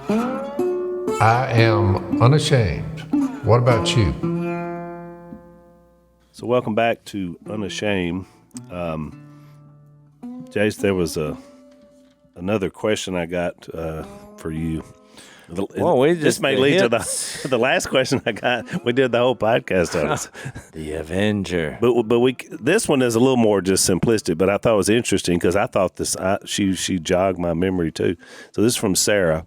I am unashamed. What about you? So welcome back to Unashamed. Jase, there was another question I got for you. Well, this may lead to the last question I got. We did the whole podcast on it. The Avenger. But this one is a little more just simplistic, but I thought it was interesting because I thought she jogged my memory too. So this is from Sarah.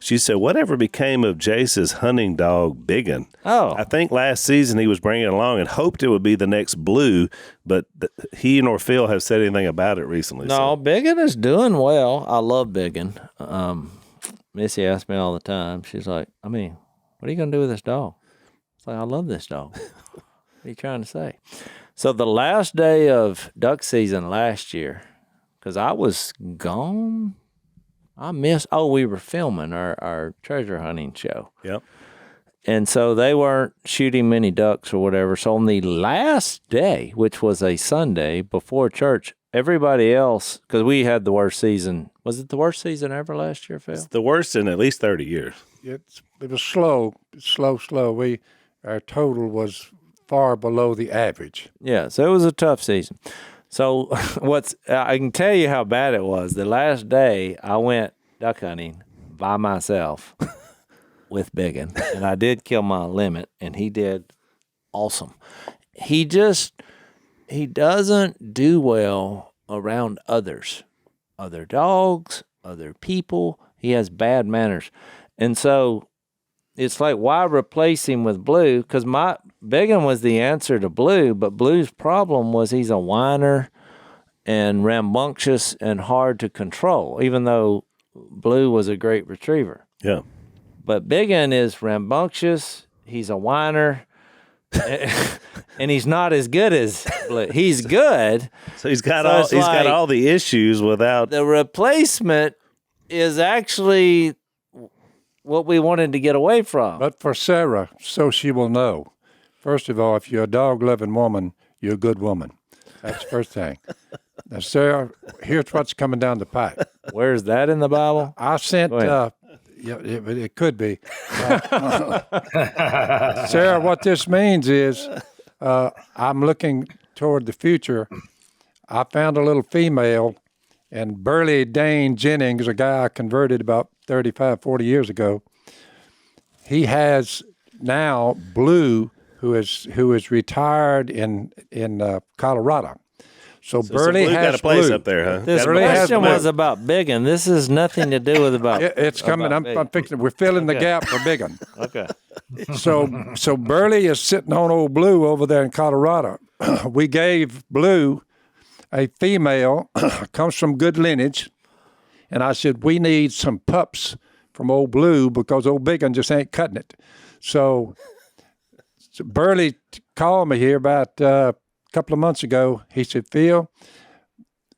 She said, whatever became of Jase's hunting dog, Biggin? Oh. I think last season he was bringing it along and hoped it would be the next Blue, but he nor Phil have said anything about it recently. No, Biggin is doing well. I love Biggin. Missy asks me all the time. She's like, what are you going to do with this dog? It's like, I love this dog. What are you trying to say? So the last day of duck season last year, because I was gone, we were filming our treasure hunting show. Yep. And so they weren't shooting many ducks or whatever. So on the last day, which was a Sunday before church, everybody else, because we had the worst season. Was it the worst season ever last year, Phil? It's the worst in at least 30 years. It was slow. Our total was far below the average. Yeah, so it was a tough season. So I can tell you how bad it was. The last day I went duck hunting by myself with Biggin, and I did kill my limit, and he did awesome. He doesn't do well around others, other dogs, other people. He has bad manners. And so it's like, why replace him with Blue? Because Biggin was the answer to Blue, but Blue's problem was he's a whiner and rambunctious and hard to control, even though Blue was a great retriever. Yeah. But Biggin is rambunctious, he's a whiner, and he's not as good as Blue. He's good. So he's got all the issues without... The replacement is actually what we wanted to get away from. But for Sarah, so she will know. First of all, if you're a dog-loving woman, you're a good woman. That's the first thing. Now, Sarah, here's what's coming down the pipe. Where's that in the Bible? I sent... it could be. Sarah, what this means is I'm looking toward the future. I found a little female, and Burley Dane Jennings, a guy I converted about 35, 40 years ago, he has now Blue, who is retired in Colorado. So Burley Blue has got a place Blue up there, huh? This question was about Biggin. This has nothing to do with about. It's coming. I'm fixing. We're filling the gap for Biggin. Okay. So Burley is sitting on old Blue over there in Colorado. We gave Blue a female, comes from good lineage, and I said we need some pups from old Blue because old Biggin just ain't cutting it. So Burley called me here about a couple of months ago. He said, Phil,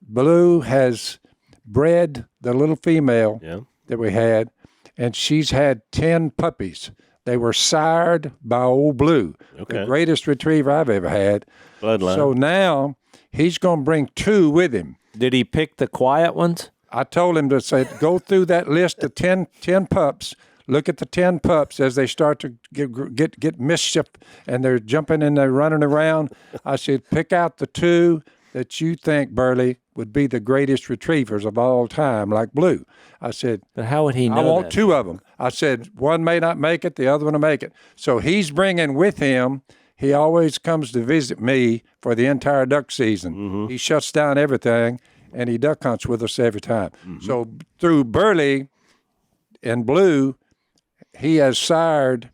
Blue has bred the little female that we had, and she's had 10 puppies. They were sired by old Blue, the greatest retriever I've ever had. Bloodline. So now he's going to bring 2 with him. Did he pick the quiet ones? I told him to say, go through that list of 10 pups. Look at the 10 pups as they start to get mischief and they're jumping and they're running around. I said, pick out the 2 that you think, Burley, would be the greatest retrievers of all time, like Blue. I said, but how would he know I want that? 2 of them. I said, one may not make it, the other one will make it. So he's bringing with him, he always comes to visit me for the entire duck season. Mm-hmm. He shuts down everything, and he duck hunts with us every time. Mm-hmm. So through Burley and Blue, he has sired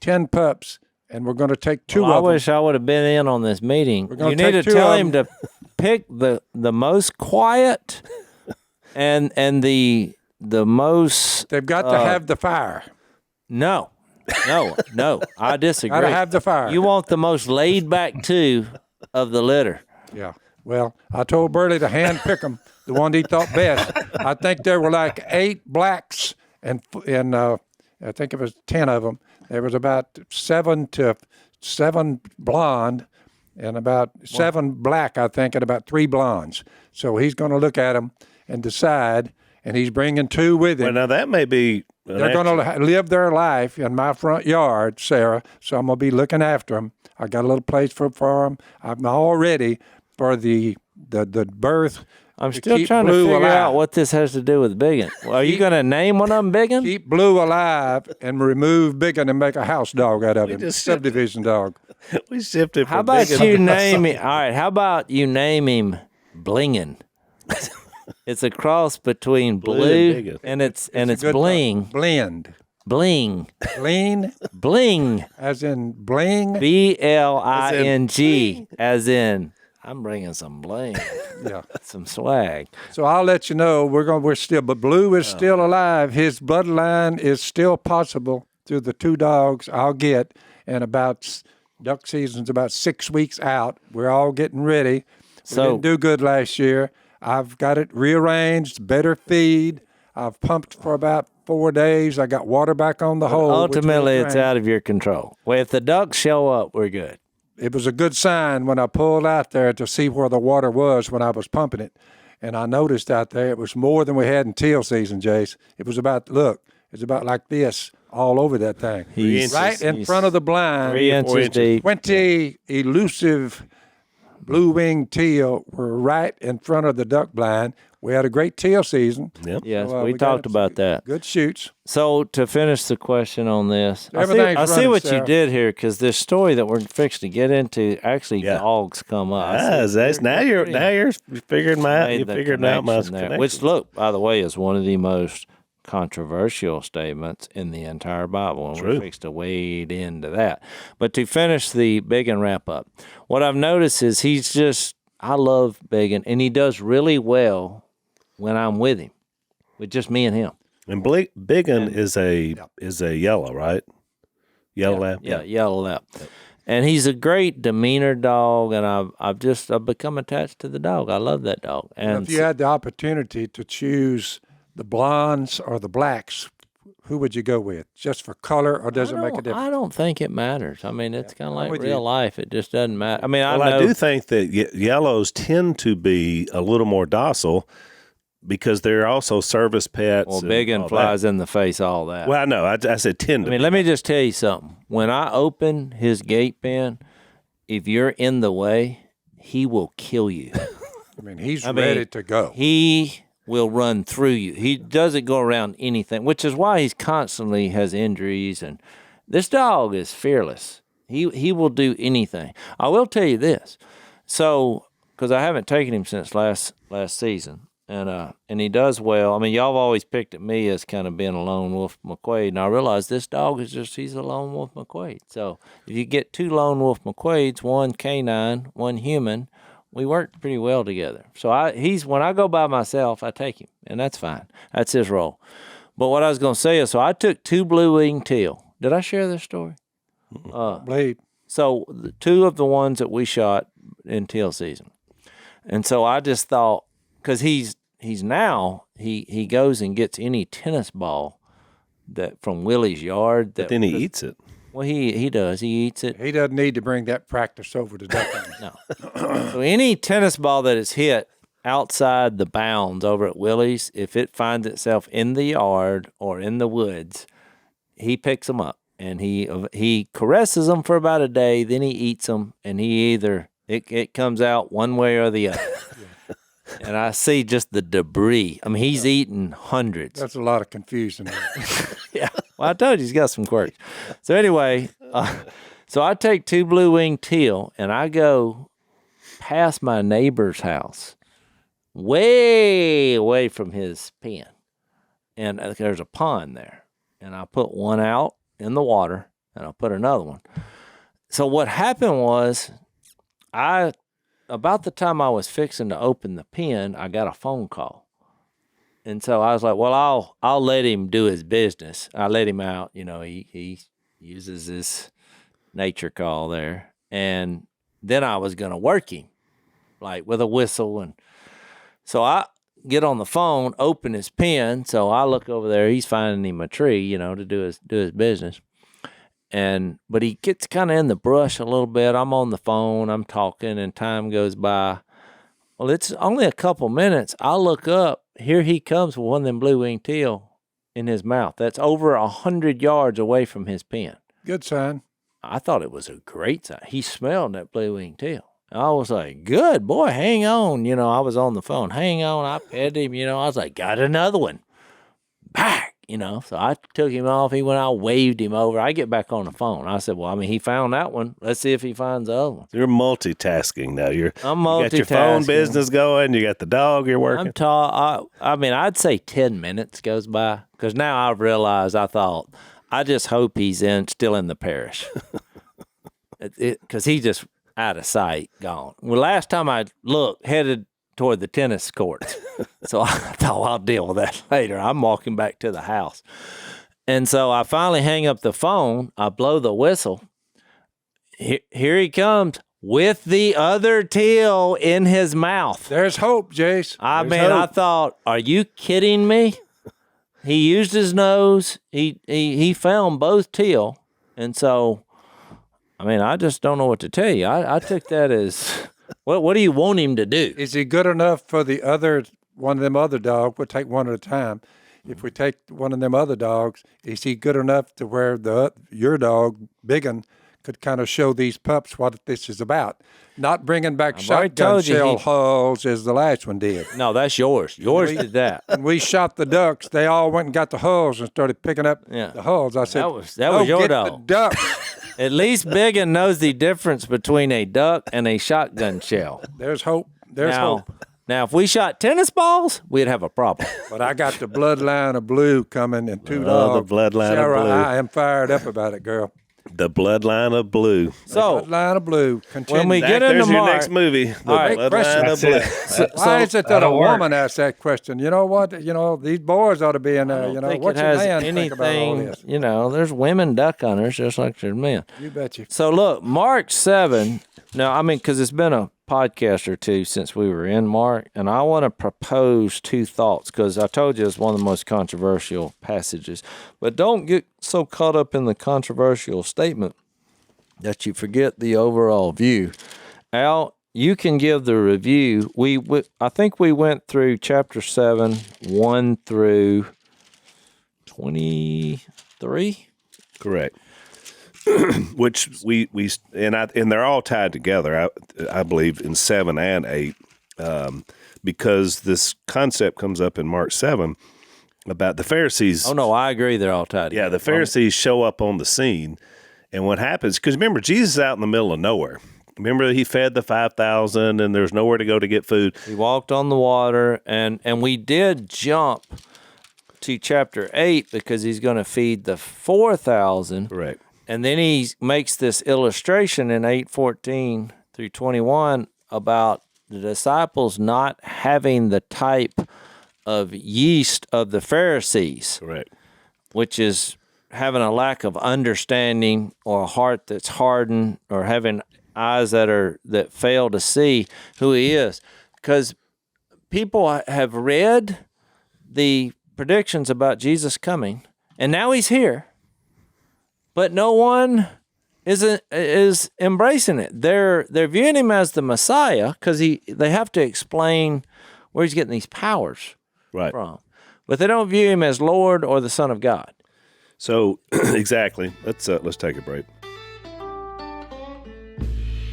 10 pups, and we're going to take 2 of them. I wish I would have been in on this meeting. You need to tell him to pick the most quiet and the most... They've got to have the fire. No, I disagree. Got to have the fire. You want the most laid-back 2 of the litter. Yeah. Well, I told Burley to hand pick them, the one he thought best. I think there were like 8 blacks and I think it was 10 of them. There was about 7 blonde and about 7 black, I think, and about 3 blondes. So he's going to look at them and decide, and he's bringing 2 with him. Well, now that may be They're going to live their life in my front yard, Sarah, so I'm going to be looking after them. I got a little place for them. I'm all ready for the birth. I'm still trying to figure out what this has to do with Biggin. Well, are you going to name one of them Biggin? Keep Blue alive and remove Biggin and make a house dog out of him. Subdivision dog. We shifted. How about you name him? All right. How about you name him Blingin? It's a cross between blue and it's bling. Blend. Bling. Bling. Bling. As in bling. BLING. As in I'm bringing some bling. Yeah. Some swag. So I'll let you know but Blue is still alive. His bloodline is still possible through the 2 dogs I'll get. And duck season's about 6 weeks out. We're all getting ready. We didn't do good last year. I've got it rearranged, better feed. I've pumped for about 4 days. I got water back on the hole. Ultimately, it's out of your control. Well, if the ducks show up, we're good. It was a good sign when I pulled out there to see where the water was when I was pumping it. And I noticed out there it was more than we had in teal season, Jase. It was about like this all over that thing. Right in front of the blind. 3 inches deep. 20 elusive blue-winged teal were right in front of the duck blind. We had a great teal season. Yep. Yes, so, we talked about that. Good shoots. So to finish the question on this, I see what you did here, because this story that we're fixing to get into, actually dogs come up. Now you're figuring out my connection. Which, look, by the way, is one of the most controversial statements in the entire Bible, and we're fixed to wade into that. But to finish the Biggin wrap up, what I've noticed is I love Biggin, and he does really well when I'm with him, with just me and him. And Biggin is a yellow, right? Yellow lab. Yeah, yellow lab. Yep. And he's a great demeanor dog, and I've become attached to the dog. I love that dog. And if you had the opportunity to choose the blondes or the blacks, who would you go with? Just for color, or does it make a difference? I don't think it matters. I mean, it's kind of like real life. It just doesn't matter. I mean, I do think that yellows tend to be a little more docile because they're also service pets. Well, Biggin flies in the face, all that. Well, I know. I said tend to. I mean, let me just tell you something. When I open his gate pen, if you're in the way, he will kill you. He's ready to go. He will run through you. He doesn't go around anything, which is why he's constantly has injuries. And this dog is fearless. He will do anything. I will tell you this. So, because I haven't taken him since last season, and he does well. I mean, y'all have always picked at me as kind of being a lone wolf McQuade, and I realize this dog he's a lone wolf McQuade. So if you get 2 lone wolf McQuades, one canine, one human, we work pretty well together. So when I go by myself, I take him, and that's fine. That's his role. But what I was going to say is, so I took 2 blue-winged teal. Did I share this story? Blade. So 2 of the ones that we shot in teal season. And so I just thought, because he goes and gets any tennis ball from Willie's yard. But then he eats it. Well, he does. He eats it. He doesn't need to bring that practice over to duck hunting. No. So any tennis ball that is hit outside the bounds over at Willie's, if it finds itself in the yard or in the woods, he picks them up and he caresses them for about a day. Then he eats them, and it comes out one way or the other. And I see just the debris. I mean, he's eaten hundreds. That's a lot of confusion. Yeah. Well, I told you he's got some quirks. So anyway, so I take 2 blue-winged teal, and I go past my neighbor's house, way away from his pen. And there's a pond there. And I put one out in the water, and I put another one. So what happened was, about the time I was fixing to open the pen, I got a phone call. And so I was like, well, I'll let him do his business. I let him out. He uses his nature call there. And then I was going to work him, like with a whistle. And so I get on the phone, open his pen. So I look over there. He's finding him a tree, to do his business. But he gets kind of in the brush a little bit. I'm on the phone, I'm talking, and time goes by. Well, it's only a couple minutes. I look up, here he comes with one of them blue-winged teal, in his mouth. That's over 100 yards away from his pen. Good sign. I thought it was a great sign. He smelled that blue-winged teal. I was like, good, boy, hang on. I was on the phone. Hang on. I petted him. I was like, got another one. Back. So I took him off. He went out, waved him over. I get back on the phone. I said, well, he found that one. Let's see if he finds the other one. You're multitasking now. I'm multitasking. You got your phone business going. You got the dog you're working. I'd say 10 minutes goes by because now I've realized I just hope he's still in the parish because he's just out of sight, gone. Well, last time I looked, headed toward the tennis courts. So I thought I'll deal with that later. I'm walking back to the house. And so I finally hang up the phone. I blow the whistle. Here he comes with the other teal in his mouth. There's hope, Jase. I thought, are you kidding me? He used his nose. He found both teal. And so, I just don't know what to tell you. I took that as... What do you want him to do? Is he good enough for one of them other dogs? We'll take one at a time. If we take one of them other dogs, is he good enough to where your dog, Biggin, could kind of show these pups what this is about? Not bringing back shotgun shell hulls as the last one did. No, that's yours. Yours did that. When we shot the ducks, they all went and got the hulls and started picking up the hulls. I said, that was your get dog. The ducks. At least Biggin knows the difference between a duck and a shotgun shell. There's hope. There's hope. Now, if we shot tennis balls, we'd have a problem. But I got the bloodline of blue coming and two dogs. The bloodline Sarah, of blue. I am fired up about it, girl. The bloodline of blue. So, bloodline of blue. Continue. When we get into there's your Mark, next movie. The right, bloodline of blue. Why is it that a woman asks that question? You know what? These boys ought to be in there. What's your man think about all this? There's women duck hunters just like there's men. You betcha. So look, Mark 7. Now, because it's been a podcast or two since we were in Mark, and I want to propose two thoughts because I told you it's one of the most controversial passages. But don't get so caught up in the controversial statement that you forget the overall view. Al, you can give the review. I think we went through chapter 7, 1 through 23. Correct. Which we and they're all tied together. I believe in 7 and 8, because this concept comes up in Mark 7 about the Pharisees. Oh no, I agree. They're all tied together. Yeah, the Pharisees show up on the scene, and what happens? Because remember, Jesus is out in the middle of nowhere. Remember, he fed the 5,000, and there's nowhere to go to get food. He walked on the water, and we did jump to chapter 8 because he's going to feed the 4,000. Correct. And then he makes this illustration in 8:14 through 21 about the disciples not having the type of yeast of the Pharisees. Correct. Which is having a lack of understanding or a heart that's hardened or having eyes that fail to see who he is. Because people have read the predictions about Jesus coming, and now he's here. But no one is embracing it. They're viewing him as the Messiah because they have to explain where he's getting these powers from. But they don't view him as Lord or the Son of God. So exactly. Let's take a break.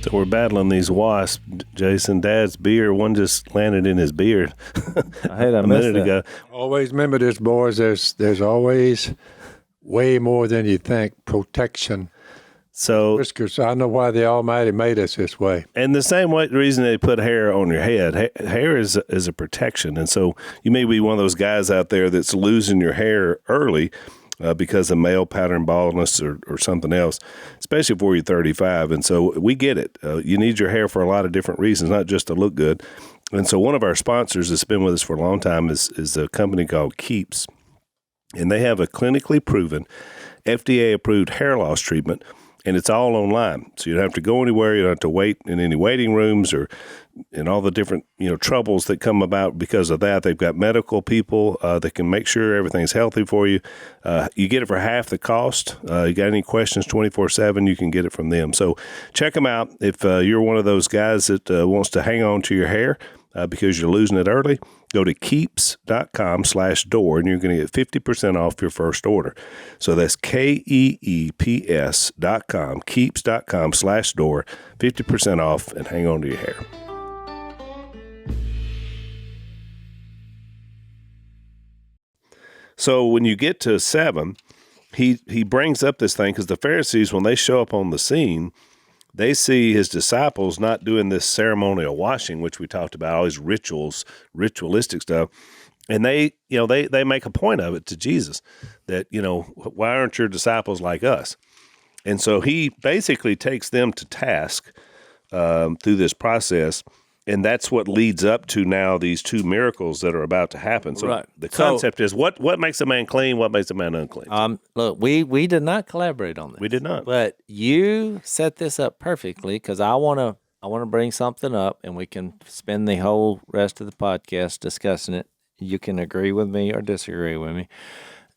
So we're battling these wasps. Jason, Dad's beard, one just landed in his beard a minute ago. Always remember this, boys. There's always way more than you think protection. So whiskers. I know why the Almighty made us this way. And the same way, the reason they put hair on your head, hair is a protection. And so you may be one of those guys out there that's losing your hair early because of male pattern baldness or something else, especially before you're 35. And so we get it. You need your hair for a lot of different reasons, not just to look good. And so one of our sponsors that's been with us for a long time is a company called Keeps. And they have a clinically proven, FDA-approved hair loss treatment, and it's all online. So you don't have to go anywhere. You don't have to wait in any waiting rooms or in all the different troubles that come about because of that. They've got medical people that can make sure everything's healthy for you. You get it for half the cost. You got any questions 24/7, you can get it from them. So check them out. If you're one of those guys that wants to hang on to your hair because you're losing it early, Go to keeps.com/door and you're going to get 50% off your first order. So that's KEEPS.com, keeps.com/door, 50% off, and hang on to your hair. So when you get to 7, he brings up this thing because the Pharisees, when they show up on the scene, they see his disciples not doing this ceremonial washing, which we talked about, all these rituals, ritualistic stuff. And they make a point of it to Jesus that, why aren't your disciples like us? And so he basically takes them to task through this process. And that's what leads up to now these 2 miracles that are about to happen. So the concept is what makes a man clean, what makes a man unclean. Look, we did not collaborate on this. We did not. But you set this up perfectly because I want to bring something up, and we can spend the whole rest of the podcast discussing it. You can agree with me or disagree with me.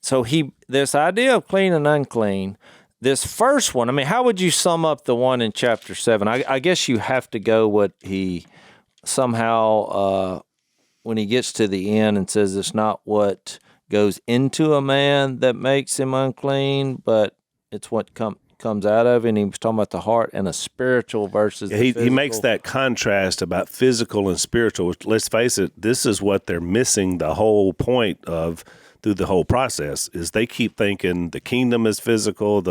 So this idea of clean and unclean, this first one, I mean, how would you sum up the one in chapter 7? I guess you have to go what he somehow, when he gets to the end and says it's not what goes into a man that makes him unclean, but it's what comes out of it. And he was talking about the heart and a spiritual versus the physical. He makes that contrast about physical and spiritual. Let's face it, this is what they're missing the whole point of through the whole process is they keep thinking the kingdom is physical,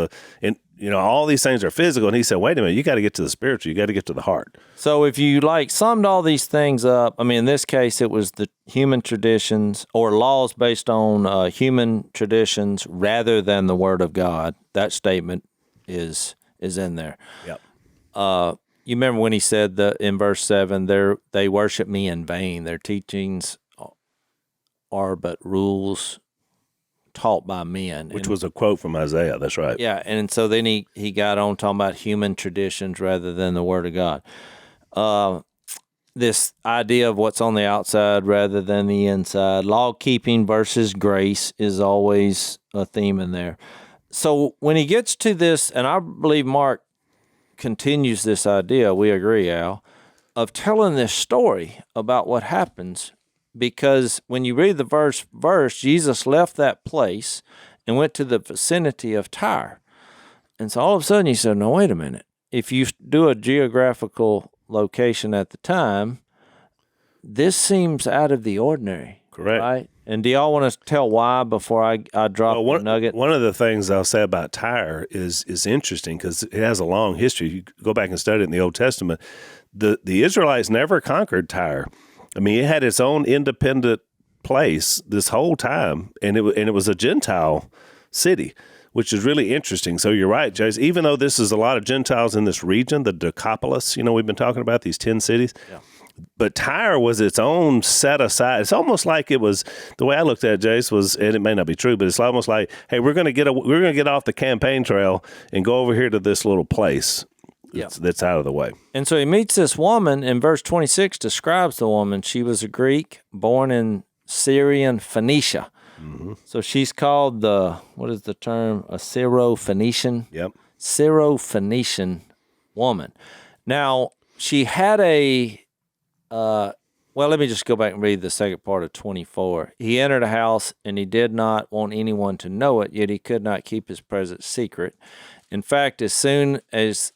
all these things are physical. And he said, wait a minute, you got to get to the spiritual. You got to get to the heart. So if you summed all these things up, I mean, in this case, it was the human traditions or laws based on human traditions rather than the word of God. That statement is in there. Yep. You remember when he said that in verse 7, they worship me in vain. Their teachings are but rules taught by men. Which was a quote from Isaiah. That's right. Yeah, and so then he got on talking about human traditions rather than the word of God. This idea of what's on the outside rather than the inside. Law keeping versus grace is always a theme in there. So when he gets to this, and I believe Mark continues this idea, we agree, Al, of telling this story about what happens, because when you read the verse, Jesus left that place and went to the vicinity of Tyre. And so all of a sudden you said, no, wait a minute. If you do a geographical location at the time, this seems out of the ordinary. Correct. Right? And do y'all want to tell why before I drop the nugget? One of the things I'll say about Tyre is interesting because it has a long history. You go back and study it in the Old Testament. The Israelites never conquered Tyre. I mean, it had its own independent place this whole time, and it was a Gentile city, which is really interesting. So you're right, Jase. Even though this is a lot of Gentiles in this region, the Decapolis, we've been talking about these 10 cities. Yeah. But Tyre was its own set aside. It's almost like it was the way I looked at it, Jase, was, and it may not be true, but it's almost like, hey, we're going to get off the campaign trail and go over here to this little place. That's out of the way. And so he meets this woman, and verse 26 describes the woman. She was a Greek born in Syrian Phoenicia. Mm-hmm. So she's called what is the term? A Syro-Phoenician? Yep. Syro-Phoenician woman. Now, she had let me just go back and read the second part of 24. He entered a house, and he did not want anyone to know it, yet he could not keep his presence secret. In fact, as soon as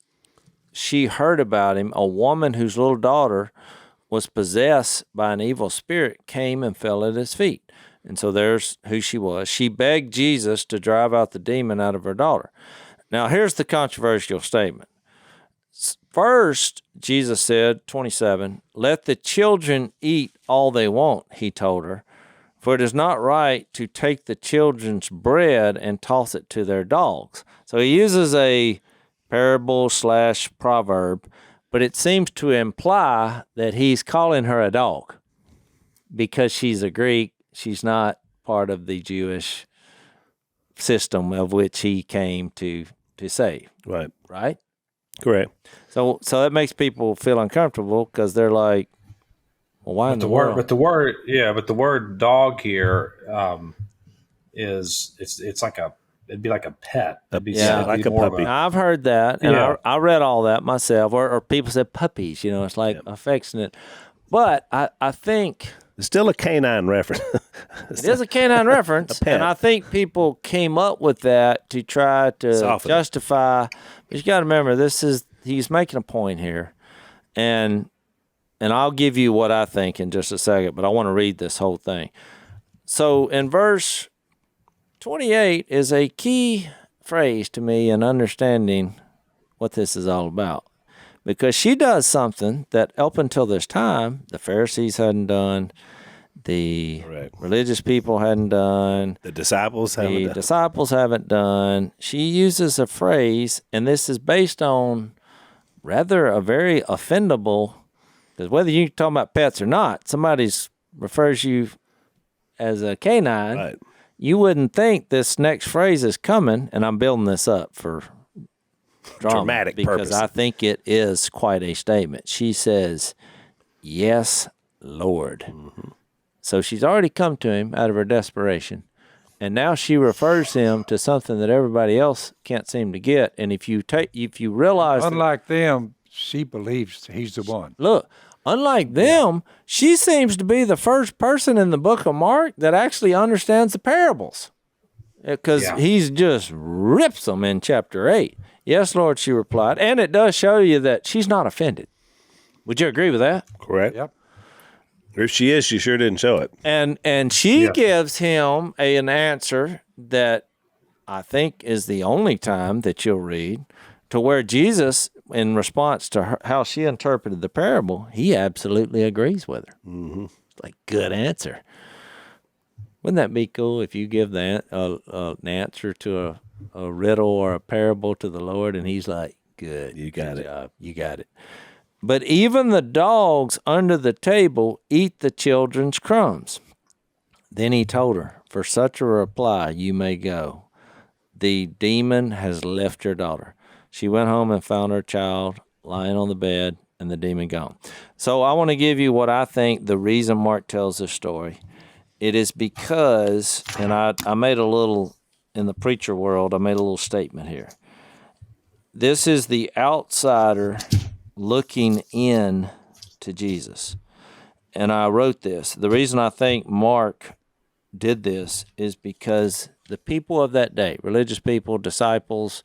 she heard about him, a woman whose little daughter was possessed by an evil spirit came and fell at his feet. And so there's who she was. She begged Jesus to drive out the demon out of her daughter. Now, here's the controversial statement. First, Jesus said, 27, let the children eat all they want, he told her, for it is not right to take the children's bread and toss it to their dogs. So he uses a parable/proverb, but it seems to imply that he's calling her a dog because she's a Greek. She's not part of the Jewish system of which he came to save. Right. Right? Correct. So that makes people feel uncomfortable because they're like, well, why in the world? But the word dog here it's like it'd be like a pet. Like a puppy. Now, I've heard that, and I read all that myself, or people said puppies, it's like affectionate. But I think It's still a canine reference. It is a canine reference, pet. and I think people came up with that to try to Soften it. justify. But you got to remember, he's making a point here, and I'll give you what I think in just a second. But I want to read this whole thing. So in verse 28 is a key phrase to me in understanding what this is all about, because she does something that up until this time the Pharisees hadn't done. The Correct. religious people hadn't done. The disciples haven't done. She uses a phrase, and this is based on rather a very offendable, because whether you're talking about pets or not, somebody refers you as a canine. Right. You wouldn't think this next phrase is coming, and I'm building this up for drama, dramatic because purpose. I think it is quite a statement. She says, "Yes, Lord." Mm-hmm. So she's already come to him out of her desperation, and now she refers him to something that everybody else can't seem to get. And if you realize, Unlike them, she believes he's the one. look, unlike them, she seems to be the first person in the book of Mark that actually understands the parables, because he's just rips them in chapter 8. "Yes, Lord," she replied, and it does show you that she's not offended. Would you agree with that? Correct. Yep. If she is, she sure didn't show it. And she gives him an answer that I think is the only time that you'll read, to where Jesus, in response to how she interpreted the parable, he absolutely agrees with her. Mm-hmm. It's like, good answer. Wouldn't that be cool if you give an answer to a riddle or a parable to the Lord, and he's like, good, You got good it. job. You got it. But even the dogs under the table eat the children's crumbs. Then he told her, "For such a reply you may go. The demon has left your daughter." She went home and found her child lying on the bed and the demon gone. So I want to give you what I think the reason Mark tells this story. It is because, and I made a little, in the preacher world, I made a little statement here. This is the outsider looking in to Jesus. And I wrote this. The reason I think Mark did this is because the people of that day, religious people, disciples,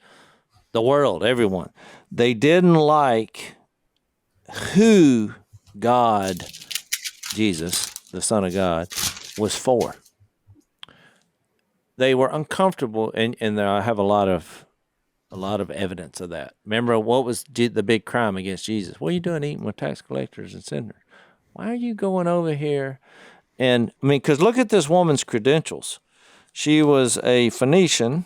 the world, everyone, they didn't like who God, Jesus, the Son of God, was for. They were uncomfortable, and I have a lot of evidence of that. Remember, what was the big crime against Jesus? What are you doing eating with tax collectors and sinners? Why are you going over here? And I mean, because look at this woman's credentials. She was a Phoenician,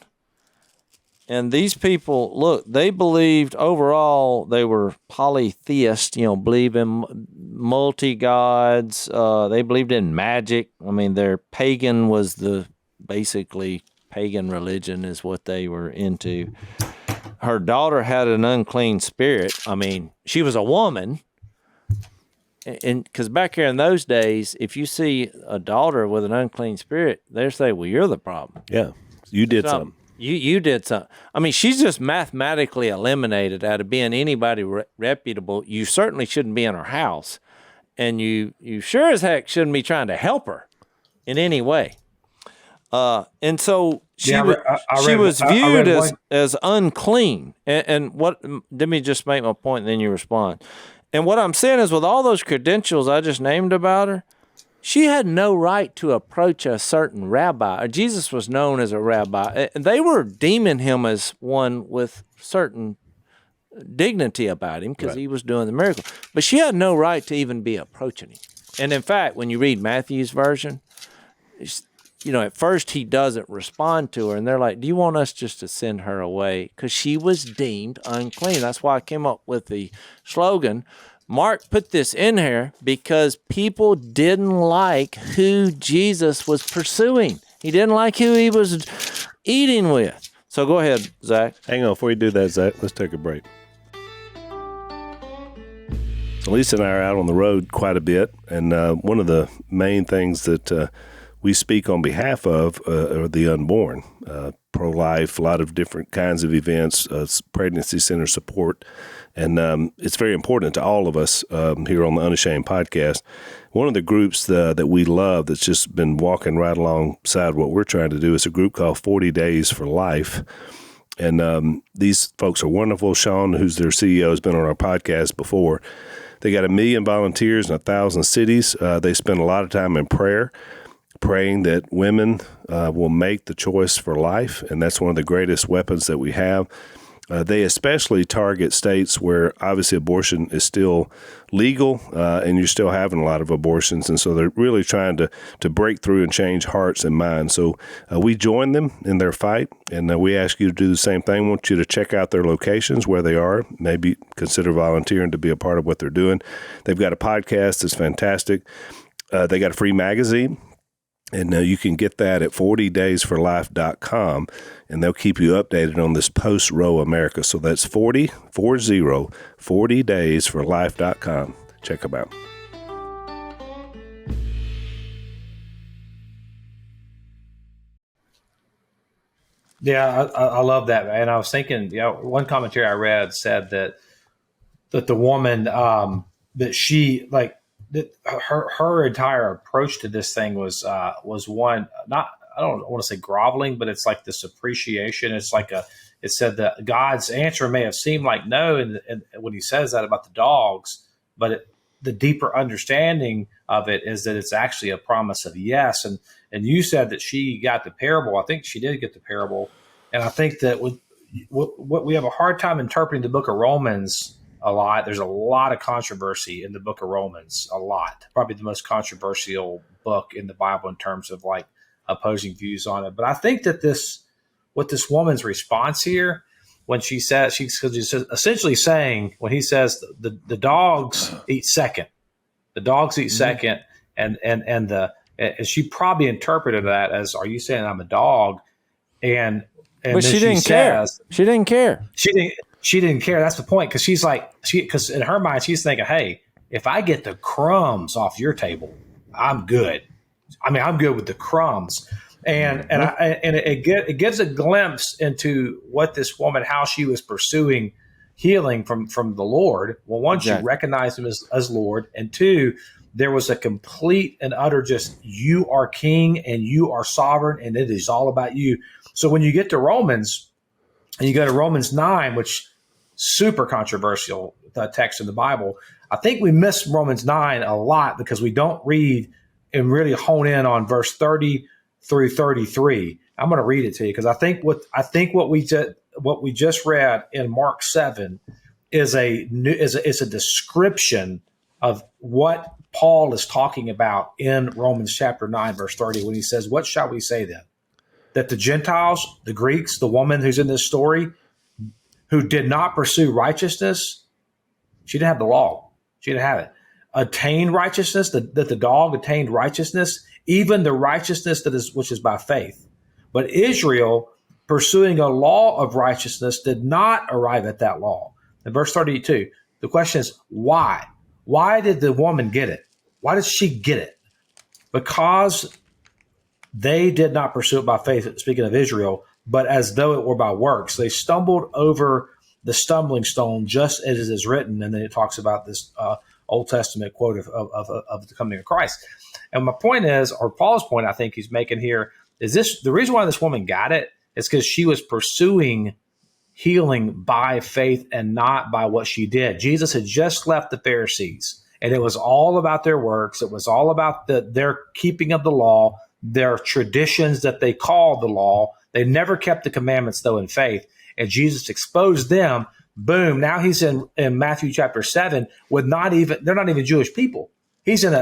and these people, look, they believed overall they were polytheists, believe in multi-gods. They believed in magic. I mean, their pagan was basically pagan religion is what they were into. Her daughter had an unclean spirit. I mean, she was a woman. And because back here in those days, if you see a daughter with an unclean spirit, they say, well, you're the problem. Yeah. You did something. You did something. I mean, she's just mathematically eliminated out of being anybody reputable. You certainly shouldn't be in her house. And you sure as heck shouldn't be trying to help her in any way. And so she was viewed as unclean. And what? Let me just make my point, and then you respond. And what I'm saying is, with all those credentials I just named about her, she had no right to approach a certain rabbi. Jesus was known as a rabbi, and they were deeming him as one with certain dignity about him because he was doing the miracle. But she had no right to even be approaching him. And in fact, when you read Matthew's version, at first he doesn't respond to her, and they're like, do you want us just to send her away? Because she was deemed unclean. That's why I came up with the slogan. Mark put this in here because people didn't like who Jesus was pursuing. He didn't like who he was eating with. So go ahead, Zach. Hang on, before you do that, Zach, let's take a break. So Lisa and I are out on the road quite a bit, and one of the main things that we speak on behalf of are the unborn, pro-life, a lot of different kinds of events, pregnancy center support. And it's very important to all of us here on the Unashamed podcast. One of the groups that we love that's just been walking right alongside what we're trying to do is a group called 40 Days for Life. And these folks are wonderful. Sean, who's their CEO, has been on our podcast before. They got 1 million volunteers in 1,000 cities. They spend a lot of time in prayer, praying that women will make the choice for life, and that's one of the greatest weapons that we have. They especially target states where obviously abortion is still legal and you're still having a lot of abortions. And so they're really trying to break through and change hearts and minds. So we join them in their fight, and we ask you to do the same thing. We want you to check out their locations, where they are, maybe consider volunteering to be a part of what they're doing. They've got a podcast that's fantastic. They got a free magazine. And you can get that at 40daysforlife.com, and they'll keep you updated on this post-Roe America. So that's 40daysforlife.com. Check them out. Yeah, I love that. And I was thinking, one commentary I read said that the woman, that she, like, that her entire approach to this thing was one, not, I don't want to say groveling, but it's like this appreciation. It's like it said that God's answer may have seemed like no, and when he says that about the dogs, but the deeper understanding of it is that it's actually a promise of yes. And you said that she got the parable. I think she did get the parable, and I think that what we have a hard time interpreting the book of Romans a lot. There's a lot of controversy in the book of Romans, a lot. Probably the most controversial book in the Bible in terms of like opposing views on it. But I think that what this woman's response here, when she says, she's essentially saying, when he says the dogs eat second, second, and she probably interpreted that as, are you saying I'm a dog? And but she didn't care. She didn't care. She didn't care. That's the point. Because because in her mind, she's thinking, hey, if I get the crumbs off your table, I'm good. I mean, I'm good with the crumbs. And it gives a glimpse into what this woman, how she was pursuing healing from the Lord. Well, one, she recognized him as Lord. And two, there was a complete and utter just, you are king and you are sovereign and it is all about you. So when you get to Romans and you go to Romans 9, which super controversial text in the Bible, I think we miss Romans 9 a lot because we don't read and really hone in on verse 30 through 33. I'm going to read it to you because I think what we just read in Mark 7 is a description of what Paul is talking about in Romans chapter 9, verse 30, when he says, "What shall we say then? That the Gentiles, the Greeks, the woman who's in this story, who did not pursue righteousness," she didn't have the law, she didn't have it, "attained righteousness," that the dog attained righteousness, even the righteousness which is by faith. But Israel, pursuing a law of righteousness, did not arrive at that law. In verse 32, the question is, why? Why did the woman get it? Why did she get it? Because they did not pursue it by faith, speaking of Israel, but as though it were by works. They stumbled over the stumbling stone, just as it is written. And then it talks about this Old Testament quote of the coming of Christ. And my point is, or Paul's point I think he's making here, is this the reason why this woman got it is because she was pursuing healing by faith and not by what she did. Jesus had just left the Pharisees, and it was all about their works. It was all about their keeping of the law, their traditions that they called the law. They never kept the commandments, though, in faith. And Jesus exposed them. Boom. Now he's in Matthew chapter 7 with they're not even Jewish people. He's in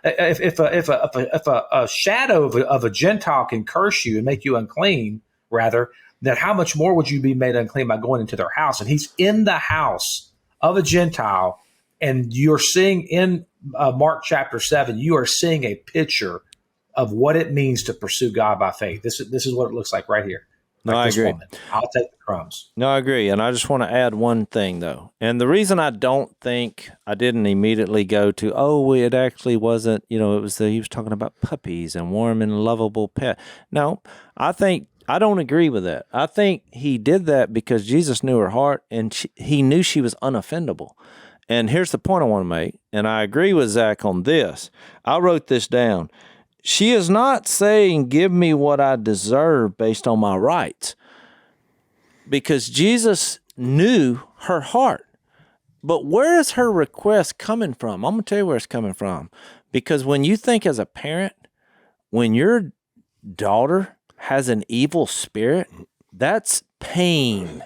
if a shadow of a Gentile can curse you and make you unclean, rather, then how much more would you be made unclean by going into their house? And he's in the house of a Gentile, and you're seeing in Mark chapter 7, you are seeing a picture of what it means to pursue God by faith. This is what it looks like right here. No, I agree. Woman. I'll take the crumbs. No, I agree. And I just want to add one thing, though. And the reason I don't think I didn't immediately go to, it actually wasn't, it was he was talking about puppies and warm and lovable pet. No, I think I don't agree with that. I think he did that because Jesus knew her heart, and he knew she was unoffendable. And here's the point I want to make, and I agree with Zach on this. I wrote this down. She is not saying, give me what I deserve based on my rights, because Jesus knew her heart. But where is her request coming from? I'm going to tell you where it's coming from. Because when you think as a parent, when your daughter has an evil spirit, that's pain.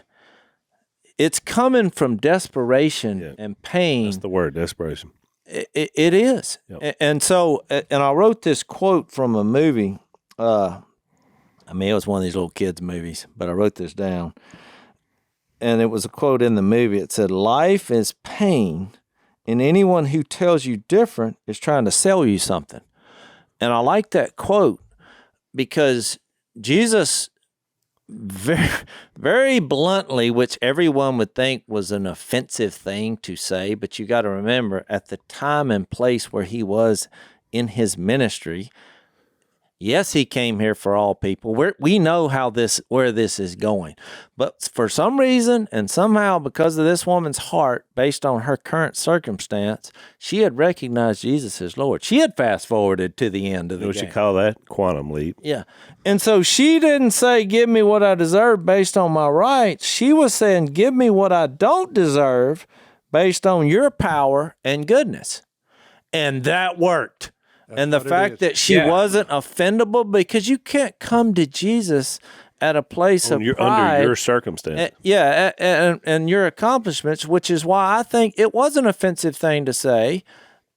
It's coming from desperation and pain. That's the word, desperation. It is. Yep. And so, and I wrote this quote from a movie. I mean, it was one of these little kids' movies, but I wrote this down. And it was a quote in the movie. It said, life is pain, and anyone who tells you different is trying to sell you something. And I like that quote because Jesus very, very bluntly, which everyone would think was an offensive thing to say, but you got to remember at the time and place where he was in his ministry, yes, he came here for all people. We know where this is going. But for some reason and somehow because of this woman's heart, based on her current circumstance, she had recognized Jesus as Lord. She had fast-forwarded to the end of the game. What you call that? Quantum leap. Yeah. And so she didn't say, give me what I deserve based on my rights. She was saying, give me what I don't deserve based on your power and goodness. And that worked. And the fact that she wasn't offendable, because you can't come to Jesus at a place of pride. Under your circumstance. And your accomplishments, which is why I think it was an offensive thing to say,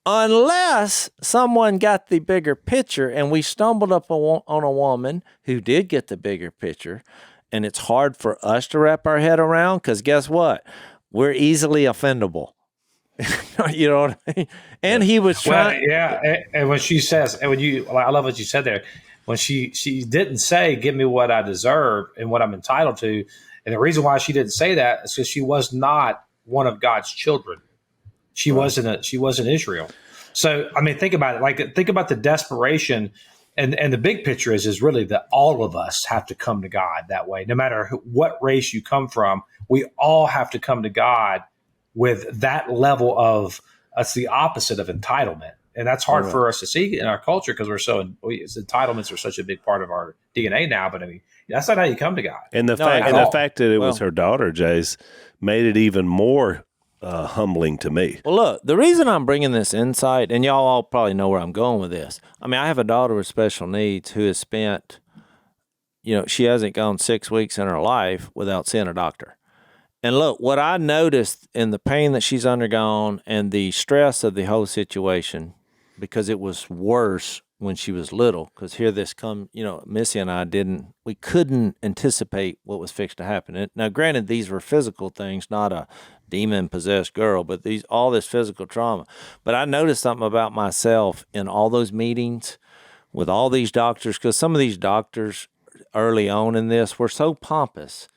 unless someone got the bigger picture, and we stumbled up on a woman who did get the bigger picture, and it's hard for us to wrap our head around, because guess what? We're easily offendable. You know what I mean? And he was trying. Well, and when she says, and I love what you said there. When she didn't say, "Give me what I deserve and what I'm entitled to," and the reason why she didn't say that is because she was not one of God's children. She wasn't Israel. So I mean, think about it. Think about the desperation, and the big picture is really that all of us have to come to God that way. No matter what race you come from, we all have to come to God with that level of, that's the opposite of entitlement. And that's hard for us to see in our culture because entitlements are such a big part of our DNA now. But I mean, that's not how you come to God. And the fact that it was her daughter, Jase, made it even more humbling to me. Well, look, the reason I'm bringing this insight, and y'all all probably know where I'm going with this. I mean, I have a daughter with special needs who has spent, she hasn't gone 6 weeks in her life without seeing a doctor. And look, what I noticed in the pain that she's undergone and the stress of the whole situation, because it was worse when she was little, because here this come, Missy and I we couldn't anticipate what was fixed to happen. Now, granted, these were physical things, not a demon-possessed girl, but all this physical trauma. But I noticed something about myself in all those meetings with all these doctors, because some of these doctors early on in this were so pompous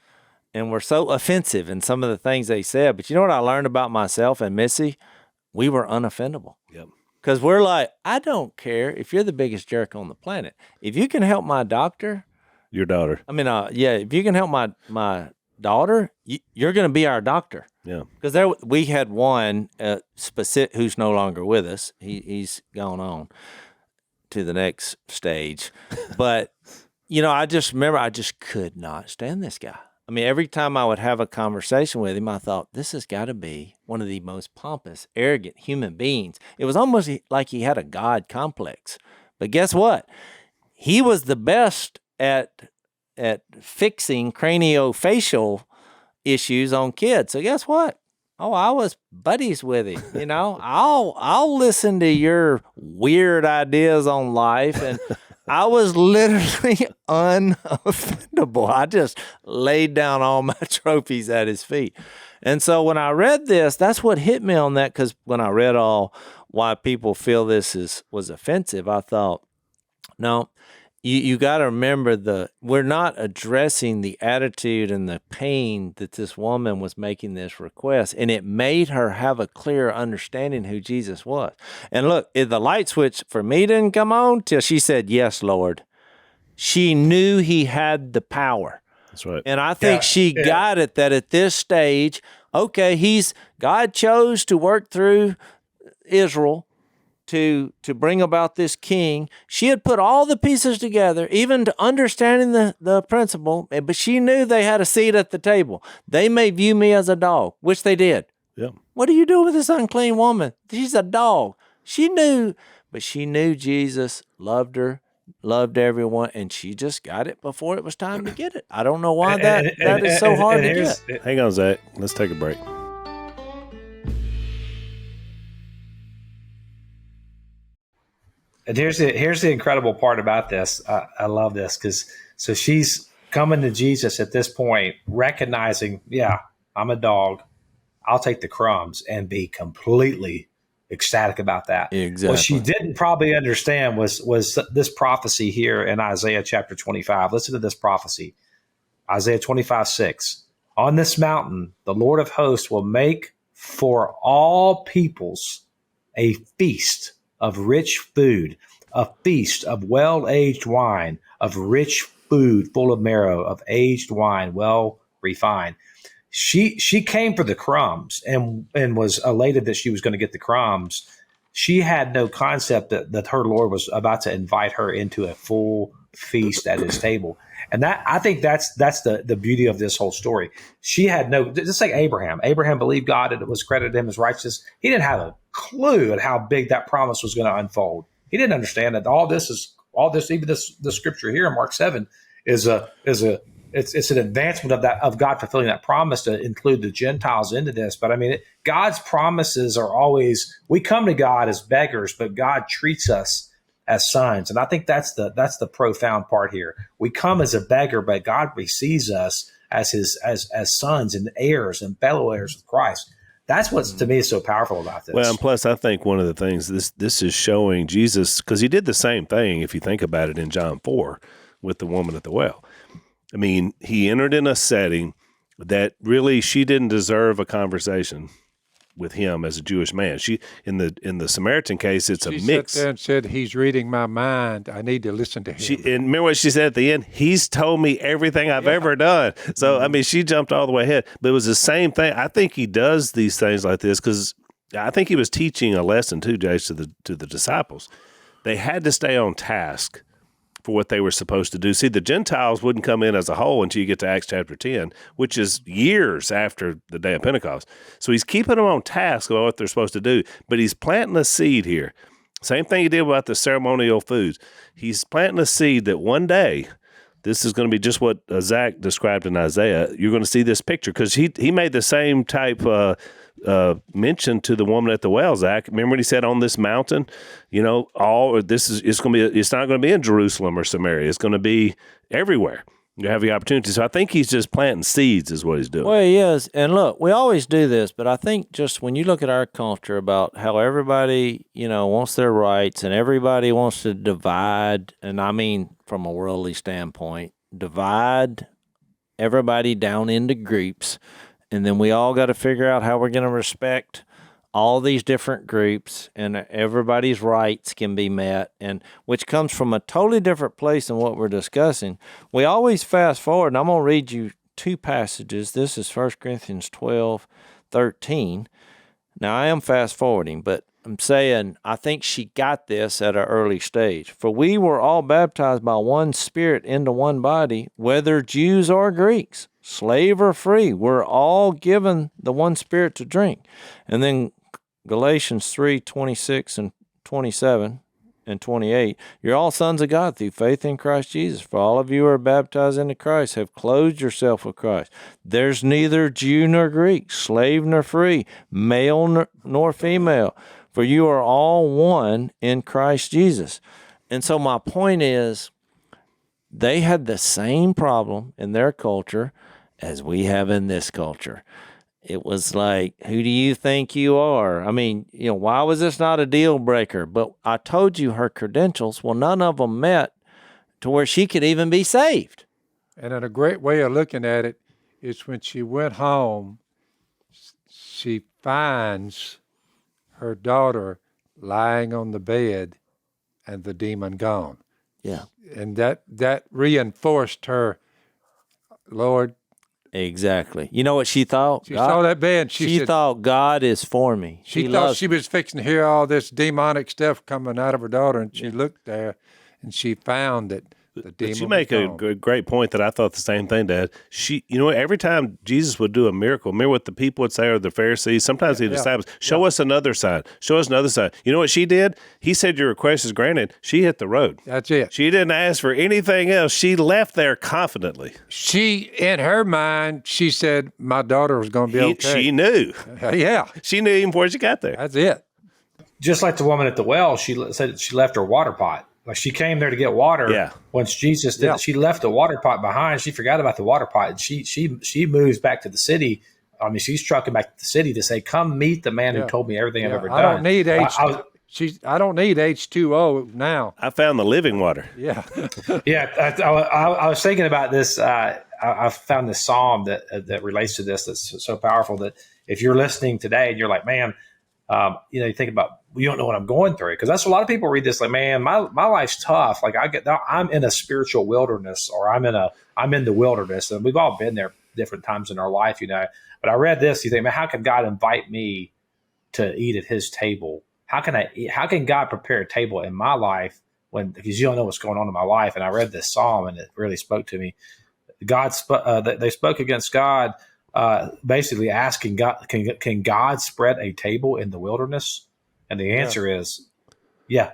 and were so offensive in some of the things they said. But you know what I learned about myself and Missy? We were unoffendable. Yep. Because we're like, I don't care if you're the biggest jerk on the planet. If you can help my doctor. Your daughter. I mean, if you can help my daughter, you're going to be our doctor. Yeah. Because we had one specific who's no longer with us. He's gone on to the next stage. But, I just remember I just could not stand this guy. I mean, every time I would have a conversation with him, I thought, this has got to be one of the most pompous, arrogant human beings. It was almost like he had a God complex. But guess what? He was the best at fixing craniofacial issues on kids. So guess what? Oh, I was buddies with him. I'll listen to your weird ideas on life, and I was literally unoffendable. I just laid down all my trophies at his feet. And so when I read this, that's what hit me on that, because when I read why people feel this was offensive, I thought, no, you got to remember we're not addressing the attitude and the pain that this woman was making this request, and it made her have a clearer understanding who Jesus was. And look, the light switch for me didn't come on till she said, "Yes, Lord." She knew he had the power. That's right. And I think she got it that at this stage, okay, God chose to work through Israel to bring about this king. She had put all the pieces together, even to understanding the principle, but she knew they had a seat at the table. They may view me as a dog, which they did. Yeah. What are you doing with this unclean woman? She's a dog. She knew, but she knew Jesus loved her, loved everyone, and she just got it before it was time to get it. I don't know why that is so hard to get. Hang on, Zach. Let's take a break. And here's the incredible part about this. I love this because so she's coming to Jesus at this point, recognizing, yeah, I'm a dog. I'll take the crumbs and be completely ecstatic about that. Exactly. What she didn't probably understand was this prophecy here in Isaiah chapter 25. Listen to this prophecy. Isaiah 25:6. On this mountain, the Lord of hosts will make for all peoples a feast of rich food, a feast of well-aged wine, of rich food full of marrow, of aged wine, well refined. She came for the crumbs and was elated that she was going to get the crumbs. She had no concept that her Lord was about to invite her into a full feast at his table. And that, I think that's the beauty of this whole story. She had no, just like Abraham. Abraham believed God and it was credited him as righteous. He didn't have a clue at how big that promise was going to unfold. He didn't understand that all this, even the scripture here in Mark 7 it's an advancement of God fulfilling that promise to include the Gentiles into this. But I mean, God's promises are always, we come to God as beggars, but God treats us as sons. And I think that's the profound part here. We come as a beggar, but God receives us as sons and heirs and fellow heirs of Christ. That's what's to me is so powerful about this. Well, and plus, I think one of the things this is showing Jesus, because he did the same thing, if you think about it, in John 4 with the woman at the well. I mean, he entered in a setting that really she didn't deserve a conversation with him as a Jewish man. She in the Samaritan case, it's a mix. She sat there and said, "He's reading my mind. I need to listen to him." And remember what she said at the end? He's told me everything I've ever done. So I mean, she jumped all the way ahead. But it was the same thing. I think he does these things like this because I think he was teaching a lesson too, Jase, to the disciples. They had to stay on task for what they were supposed to do. See, the Gentiles wouldn't come in as a whole until you get to Acts chapter 10, which is years after the day of Pentecost. So he's keeping them on task about what they're supposed to do, but he's planting a seed here. Same thing he did about the ceremonial foods. He's planting a seed that one day, this is going to be just what Zach described in Isaiah. You're going to see this picture because he made the same type mention to the woman at the well, Zach. Remember what he said on this mountain? You know, it's not going to be in Jerusalem or Samaria. It's going to be everywhere. You have the opportunity. So I think he's just planting seeds is what he's doing. Well, he is. And look, we always do this, but I think just when you look at our culture about how everybody, wants their rights and everybody wants to divide, and I mean from a worldly standpoint, divide everybody down into groups, and then we all got to figure out how we're going to respect all these different groups and everybody's rights can be met, and which comes from a totally different place than what we're discussing. We always fast forward, and I'm going to read you two passages. This is 1 Corinthians 12:13. Now, I am fast forwarding, but I'm saying I think she got this at an early stage. For we were all baptized by one Spirit into one body, whether Jews or Greeks, slave or free. We're all given the one Spirit to drink. And then Galatians 3:26 and 27 and 28, you're all sons of God through faith in Christ Jesus. For all of you who are baptized into Christ have clothed yourself with Christ. There's neither Jew nor Greek, slave nor free, male nor female, for you are all one in Christ Jesus. And so my point is, they had the same problem in their culture as we have in this culture. It was like, who do you think you are? I mean, why was this not a deal breaker? But I told you her credentials, well, none of them met to where she could even be saved. And a great way of looking at it is when she went home, she finds her daughter lying on the bed and the demon gone. Yeah. And that reinforced her, Lord. Exactly. You know what she thought? She saw that bed. She Said, thought God is for me. She thought she was fixing to hear all this demonic stuff coming out of her daughter, and she looked there, and she found that the demon. But you make a great point that I thought the same thing, Dad. Every time Jesus would do a miracle, remember what the people would say, or the Pharisees, sometimes the disciples, show us another sign. Show us another sign. You know what she did? He said, your request is granted. She hit the road. That's it. She didn't ask for anything else. She left there confidently. She, in her mind, she said, my daughter was going to be okay. She knew. Yeah. She knew even before she got there. That's it. Just like the woman at the well, she said she left her water pot. Like she came there to get water. Yeah. Once Jesus did, she left the water pot behind. She forgot about the water pot, and she moves back to the city. I mean, she's trucking back to the city to say, "Come meet the man who told me everything I've ever done." I don't need I don't need H2O now. I found the living water. Yeah. Yeah. I was thinking about this. I found this psalm that relates to this. That's so powerful that if you're listening today and you're like, man, you think about, you don't know what I'm going through, because that's a lot of people read this like, man, my life's tough. Like I'm in a spiritual wilderness, or I'm in the wilderness, and we've all been there different times in our life, But I read this, you think, man, how can God invite me to eat at His table? How can God prepare a table in my life because you don't know what's going on in my life? And I read this psalm, and it really spoke to me. They spoke against God, basically asking God, can God spread a table in the wilderness? And the answer is, yeah.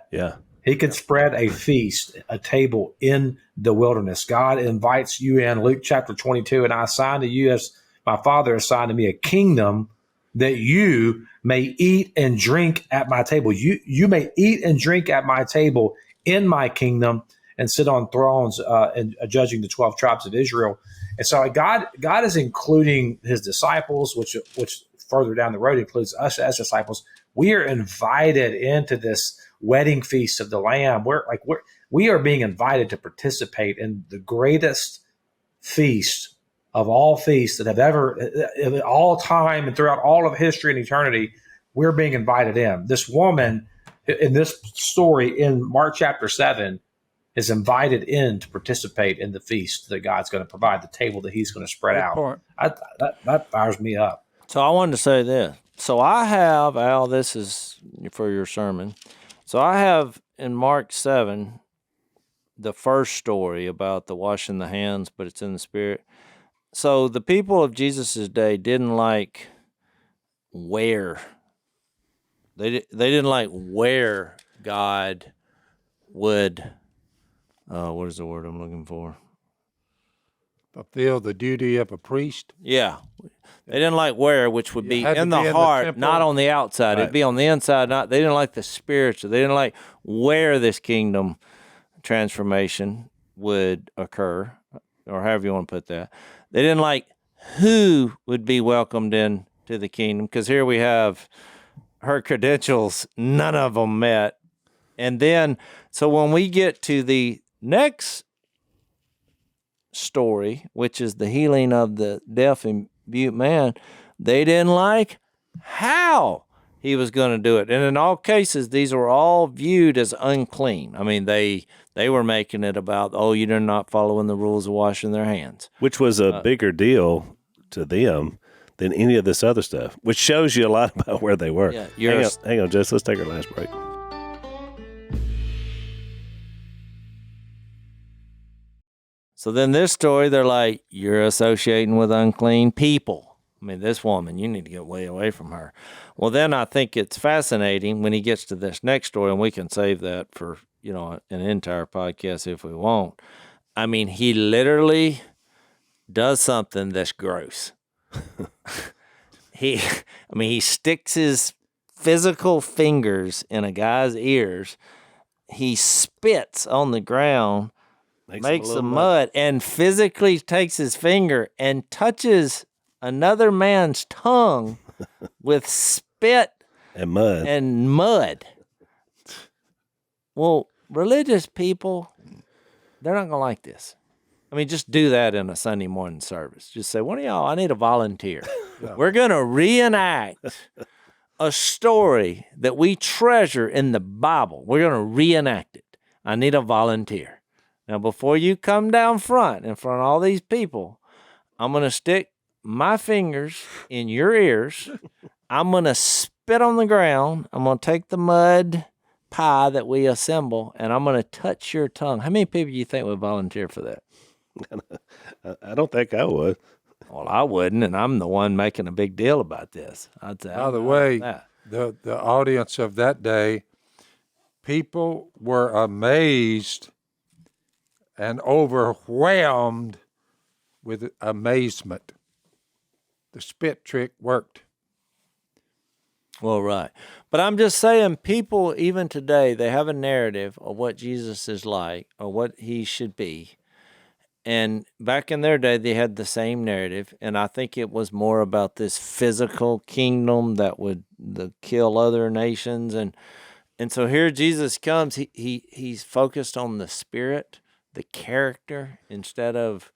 He can spread a feast, a table in the wilderness. God invites you in. Luke chapter 22, and I assign to you, as my Father assigned to me, a kingdom that you may eat and drink at my table. You may eat and drink at my table in my kingdom, and sit on thrones and judging the 12 tribes of Israel. And so God is including His disciples, which further down the road includes us as disciples. We are invited into this wedding feast of the Lamb. We are being invited to participate in the greatest feast of all feasts that have ever, in all time and throughout all of history and eternity. We're being invited in. This woman in this story in Mark chapter 7 is invited in to participate in the feast that God's going to provide, the table that He's going to spread out. That fires me up. So I wanted to say this. So I have, Al, this is for your sermon. So I have in Mark 7, the first story about the washing the hands, but it's in the Spirit. So the people of Jesus' day didn't like where. They didn't like where God would, what is the word I'm looking for? Fulfill the duty of a priest. Yeah. They didn't like where, which would be in the heart, not on the outside. Right. It'd be on the inside. They didn't like the spiritual. They didn't like where this kingdom transformation would occur, or however you want to put that. They didn't like who would be welcomed into the kingdom, because here we have her credentials, none of them met. And then, so when we get to the next story, which is the healing of the deaf and mute man, they didn't like how He was going to do it. And in all cases, these were all viewed as unclean. I mean, they were making it about, you're not following the rules of washing their hands. Which was a bigger deal to them than any of this other stuff, which shows you a lot about where they were. Yeah, hang on, Jess. Let's take our last break. So then this story, they're like, you're associating with unclean people. I mean, this woman, you need to get way away from her. Well, then I think it's fascinating when he gets to this next story, and we can save that for, an entire podcast if we want. I mean, he literally does something that's gross. He sticks his physical fingers in a guy's ears. He spits on the ground, makes some mud, and physically takes his finger and touches another man's tongue with spit and mud. Well, religious people, they're not going to like this. I mean, just do that in a Sunday morning service. Just say, one of y'all, I need a volunteer. We're going to reenact a story that we treasure in the Bible. We're going to reenact it. I need a volunteer. Now, before you come down front in front of all these people, I'm going to stick my fingers in your ears. I'm going to spit on the ground. I'm going to take the mud pie that we assemble, and I'm going to touch your tongue. How many people do you think would volunteer for that? I don't think I would. Well, I wouldn't, and I'm the one making a big deal about this. I'd say, By the way, the audience of that day, people were amazed and overwhelmed with amazement. The spit trick worked. Well, right. But I'm just saying, people, even today, they have a narrative of what Jesus is like or what he should be. And back in their day, they had the same narrative. And I think it was more about this physical kingdom that would kill other nations. And so here Jesus comes. He's focused on the spirit, the character, instead of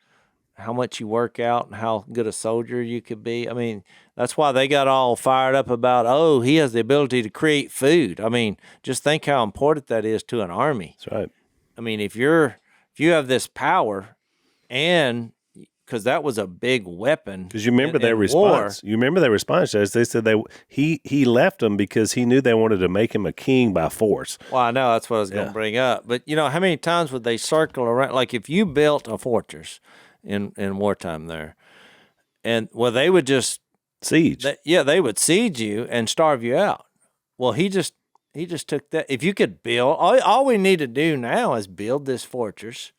how much you work out and how good a soldier you could be. I mean, that's why they got all fired up about, oh, he has the ability to create food. I mean, just think how important that is to an army. That's right. I mean, if you have this power, and because that was a big weapon. Because you remember their response. You remember their response, as they said he left them because he knew they wanted to make him a king by force. Well, I know that's what I was going to bring up. But how many times would they circle around? Like if you built a fortress in wartime there, and they would just siege. They would siege you and starve you out. Well, he just took that. If you could build, all we need to do now is build this fortress.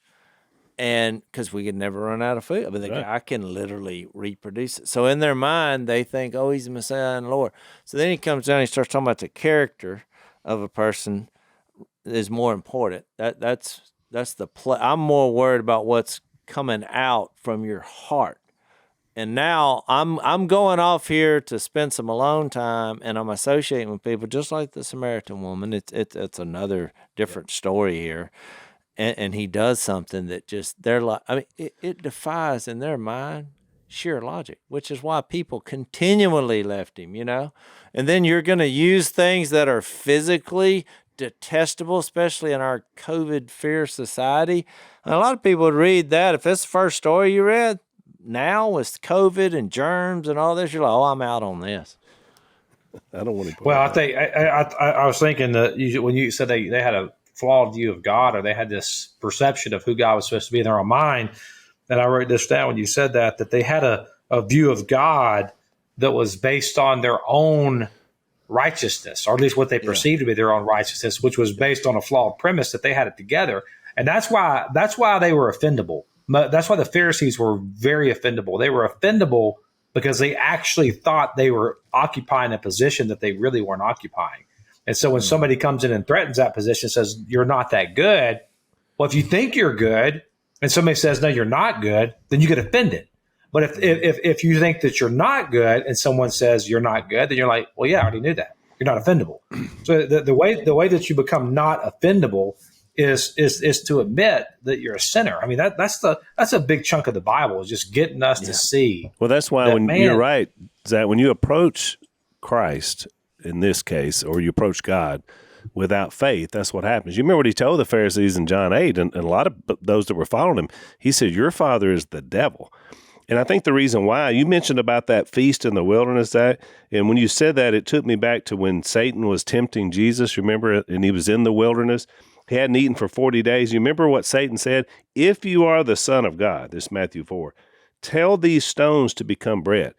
And because we could never run out of food. I mean, the guy can literally reproduce it. So in their mind, they think, oh, he's the Messiah and the Lord. So then he comes down and he starts talking about the character of a person is more important. That's the play. I'm more worried about what's coming out from your heart. And now I'm going off here to spend some alone time, and I'm associating with people just like the Samaritan woman. It's another different story here. And he does something that just, they're like, I mean, it defies in their mind sheer logic, which is why people continually left him, And then you're going to use things that are physically detestable, especially in our COVID fear society. And a lot of people would read that. If it's the first story you read, now with COVID and germs and all this, you're like, oh, I'm out on this. I don't want to. Well, I think I was thinking that when you said they had a flawed view of God, or they had this perception of who God was supposed to be in their own mind. And I wrote this down when you said that they had a view of God that was based on their own righteousness, or at least what they perceived to be their own righteousness, which was based on a flawed premise that they had it together. And that's why they were offendable. That's why the Pharisees were very offendable. They were offendable because they actually thought they were occupying a position that they really weren't occupying. And so when somebody comes in and threatens that position, says, you're not that good. Well, if you think you're good and somebody says, no, you're not good, then you get offended. But if you think that you're not good and someone says you're not good, then you're like, well, yeah, I already knew that. You're not offendable. So the way that you become not offendable is to admit that you're a sinner. I mean, that's a big chunk of the Bible, is just getting us to see. Well, that's why you're right, Zach, when you approach Christ, in this case, or you approach God without faith, that's what happens. You remember what he told the Pharisees in John 8, and a lot of those that were following him, he said, your father is the devil. And I think the reason why, you mentioned about that feast in the wilderness, Zach, and when you said that, it took me back to when Satan was tempting Jesus, remember, and he was in the wilderness. He hadn't eaten for 40 days. You remember what Satan said? If you are the Son of God, this is Matthew 4, tell these stones to become bread.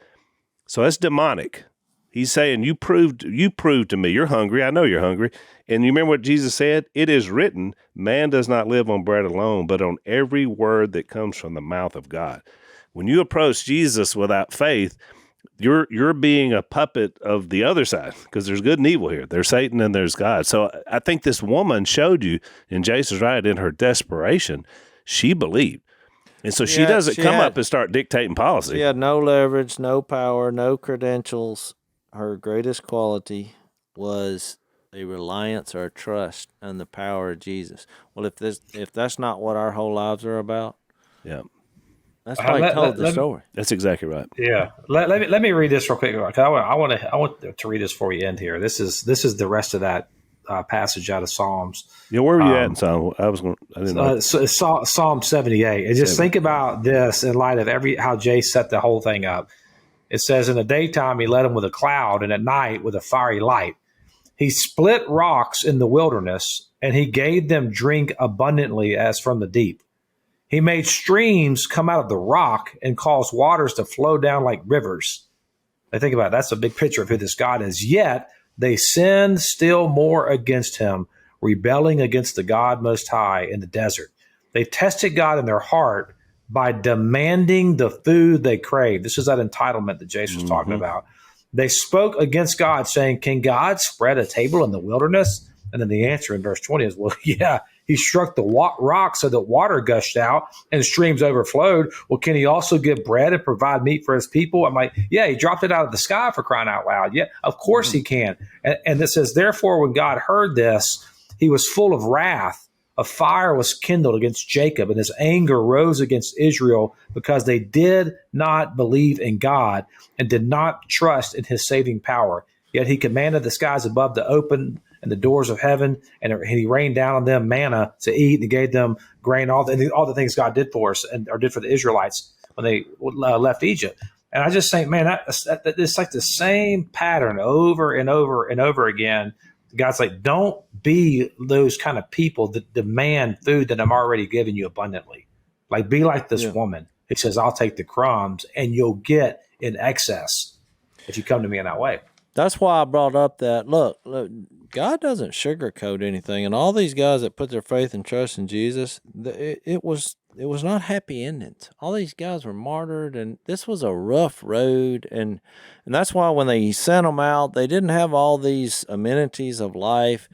So that's demonic. He's saying, you proved to me, you're hungry. I know you're hungry. And you remember what Jesus said? It is written, man does not live on bread alone, but on every word that comes from the mouth of God. When you approach Jesus without faith, you're being a puppet of the other side, because there's good and evil here. There's Satan and there's God. So I think this woman showed you, and Jase is right, in her desperation, she believed. And so she doesn't come up and start dictating policy. She had no leverage, no power, no credentials. Her greatest quality was a reliance or a trust in the power of Jesus. Well, if that's not what our whole lives are about, that's why he told the story. That's exactly right. Yeah. Let me read this real quick. I want to read this before we end here. This is the rest of that passage out of Psalms. Yeah, where were you at in Psalm? I didn't know. Psalm 78. And just think about this in light of how Jase set the whole thing up. It says, in the daytime, he led them with a cloud, and at night with a fiery light. He split rocks in the wilderness, and he gave them drink abundantly as from the deep. He made streams come out of the rock and caused waters to flow down like rivers. I think about it, that's a big picture of who this God is. Yet they sinned still more against him, rebelling against the God Most High in the desert. They tested God in their heart by demanding the food they craved. This is that entitlement that Jase was talking about. They spoke against God, saying, can God spread a table in the wilderness? And then the answer in verse 20 is, well, yeah, he struck the rock so that water gushed out and streams overflowed. Well, can he also give bread and provide meat for his people? I'm like, yeah, he dropped it out of the sky, for crying out loud. Yeah, of course he can. And it says, therefore, when God heard this, he was full of wrath. A fire was kindled against Jacob, and his anger rose against Israel because they did not believe in God and did not trust in his saving power. Yet he commanded the skies above to open and the doors of heaven, and he rained down on them manna to eat, and he gave them grain, all the things God did for us or did for the Israelites when they left Egypt. And I just think, man, it's like the same pattern over and over and over again. God's like, don't be those kind of people that demand food that I'm already giving you abundantly. Like, be like this woman. He says, I'll take the crumbs and you'll get in excess if you come to me in that way. That's why I brought up that, look, God doesn't sugarcoat anything. And all these guys that put their faith and trust in Jesus, it was not happy endings. All these guys were martyred, and this was a rough road. And that's why when they sent them out, they didn't have all these amenities of life.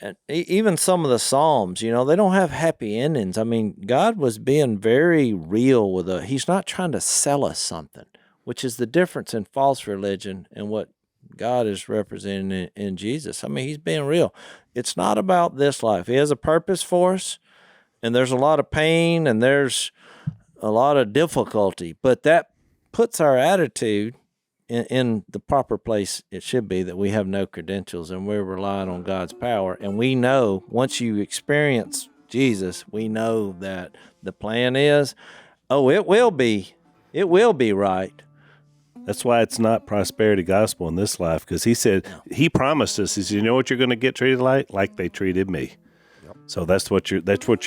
And even some of the Psalms, they don't have happy endings. I mean, God was being very real he's not trying to sell us something, which is the difference in false religion and what God is representing in Jesus. I mean, he's being real. It's not about this life. He has a purpose for us, and there's a lot of pain and there's a lot of difficulty, but that puts our attitude in the proper place it should be, that we have no credentials and we're relying on God's power. And we know once you experience Jesus, we know that the plan is, it will be right. That's why it's not prosperity gospel in this life, because he said, he promised us, he said, you know what you're going to get treated like they treated me. Yep. So that's what your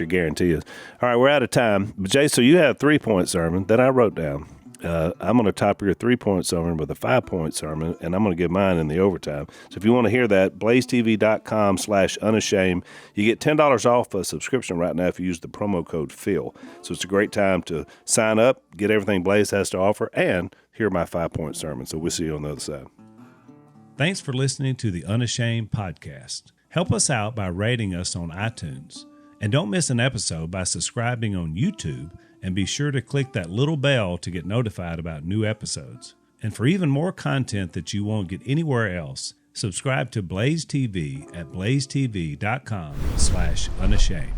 guarantee is. All right, we're out of time. But Jay, so you have a 3-point sermon that I wrote down. I'm going to top your 3-point sermon with a 5-point sermon, and I'm going to give mine in the overtime. So if you want to hear that, blazetv.com/unashamed. You get $10 off a subscription right now if you use the promo code Phil. So it's a great time to sign up, get everything Blaze has to offer, and hear my 5-point sermon. So we'll see you on the other side. Thanks for listening to the Unashamed podcast. Help us out by rating us on iTunes. And don't miss an episode by subscribing on YouTube, and be sure to click that little bell to get notified about new episodes. And for even more content that you won't get anywhere else, subscribe to Blaze TV at blazetv.com/unashamed.